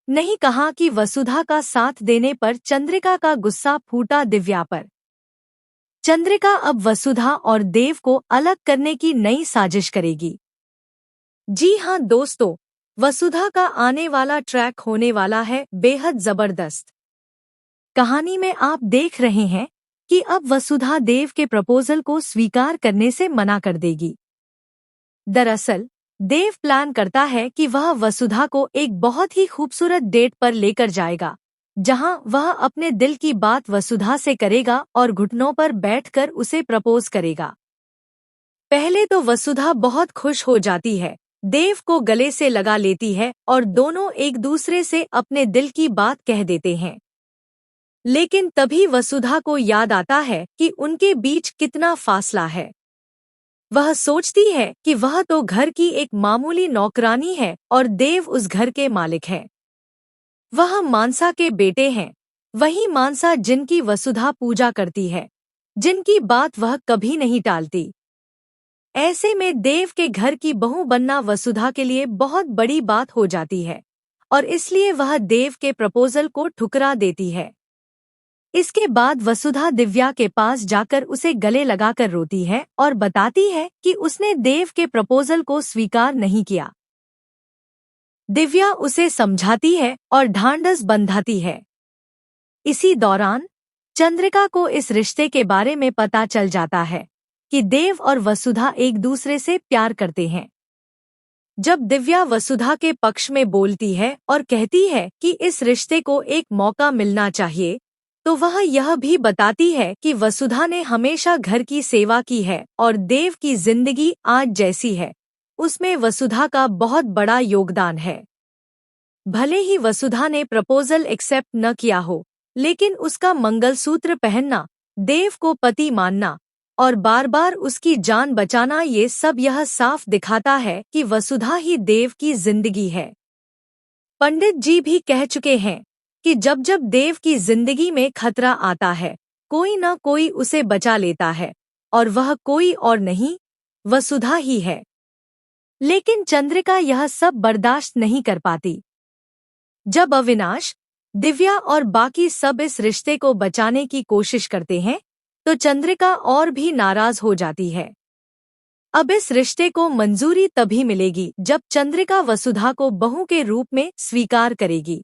नहीं कहा कि वसुधा का साथ देने पर चंद्रिका का गुस्सा फूटा दिव्या पर। चंद्रिका अब वसुधा और देव को अलग करने की नई साजिश करेगी। जी हां दोस्तों, वसुधा का आने वाला ट्रैक होने वाला है बेहद जबरदस्त। कहानी में आप देख रहे हैं कि अब वसुधा देव के प्रपोजल को स्वीकार करने से मना कर देगी। दरअसल देव प्लान करता है कि वह वसुधा को एक बहुत ही खूबसूरत डेट पर लेकर जाएगा, जहां वह अपने दिल की बात वसुधा से करेगा और घुटनों पर बैठकर उसे प्रपोज करेगा। पहले तो वसुधा बहुत खुश हो जाती है, देव को गले से लगा लेती है और दोनों एक दूसरे से अपने दिल की बात कह देते हैं। लेकिन तभी वसुधा को याद आता है कि उनके बीच कितना फासला है। वह सोचती है कि वह तो घर की एक मामूली नौकरानी है और देव उस घर के मालिक हैं। वह मानसा के बेटे हैं, वही मानसा जिनकी वसुधा पूजा करती है, जिनकी बात वह कभी नहीं टालती। ऐसे में देव के घर की बहू बनना वसुधा के लिए बहुत बड़ी बात हो जाती है और इसलिए वह देव के प्रपोजल को ठुकरा देती है। इसके बाद वसुधा दिव्या के पास जाकर उसे गले लगाकर रोती है और बताती है कि उसने देव के प्रपोजल को स्वीकार नहीं किया। दिव्या उसे समझाती है और ढांढस बंधाती है। इसी दौरान चंद्रिका को इस रिश्ते के बारे में पता चल जाता है कि देव और वसुधा एक दूसरे से प्यार करते हैं। जब दिव्या वसुधा के पक्ष में बोलती है और कहती है कि इस रिश्ते को एक मौका मिलना चाहिए, तो वह यह भी बताती है कि वसुधा ने हमेशा घर की सेवा की है और देव की जिंदगी आज जैसी है उसमें वसुधा का बहुत बड़ा योगदान है। भले ही वसुधा ने प्रपोजल एक्सेप्ट न किया हो, लेकिन उसका मंगलसूत्र पहनना, देव को पति मानना और बार बार उसकी जान बचाना, ये सब यह साफ दिखाता है कि वसुधा ही देव की जिंदगी है। पंडित जी भी कह चुके हैं कि जब जब देव की जिंदगी में खतरा आता है, कोई न कोई उसे बचा लेता है और वह कोई और नहीं, वसुधा ही है। लेकिन चंद्रिका यह सब बर्दाश्त नहीं कर पाती। जब अविनाश, दिव्या और बाकी सब इस रिश्ते को बचाने की कोशिश करते हैं, तो चंद्रिका और भी नाराज हो जाती है। अब इस रिश्ते को मंजूरी तभी मिलेगी जब चंद्रिका वसुधा को बहू के रूप में स्वीकार करेगी।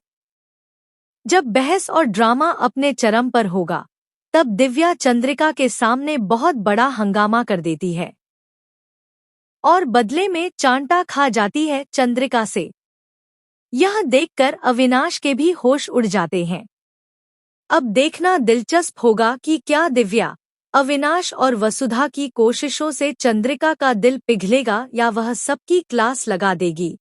जब बहस और ड्रामा अपने चरम पर होगा, तब दिव्या चंद्रिका के सामने बहुत बड़ा हंगामा कर देती है और बदले में चांटा खा जाती है चंद्रिका से। यह देखकर अविनाश के भी होश उड़ जाते हैं। अब देखना दिलचस्प होगा कि क्या दिव्या, अविनाश और वसुधा की कोशिशों से चंद्रिका का दिल पिघलेगा या वह सबकी क्लास लगा देगी।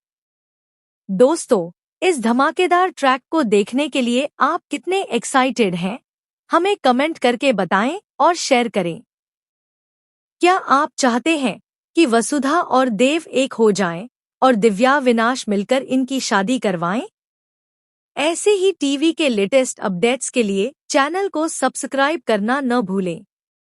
दोस्तों, इस धमाकेदार ट्रैक को देखने के लिए आप कितने एक्साइटेड हैं? हमें कमेंट करके बताएं और शेयर करें। क्या आप चाहते हैं कि वसुधा और देव एक हो जाएं और दिव्या विनाश मिलकर इनकी शादी करवाएं? ऐसे ही टीवी के लेटेस्ट अपडेट्स के लिए चैनल को सब्सक्राइब करना न भूलें।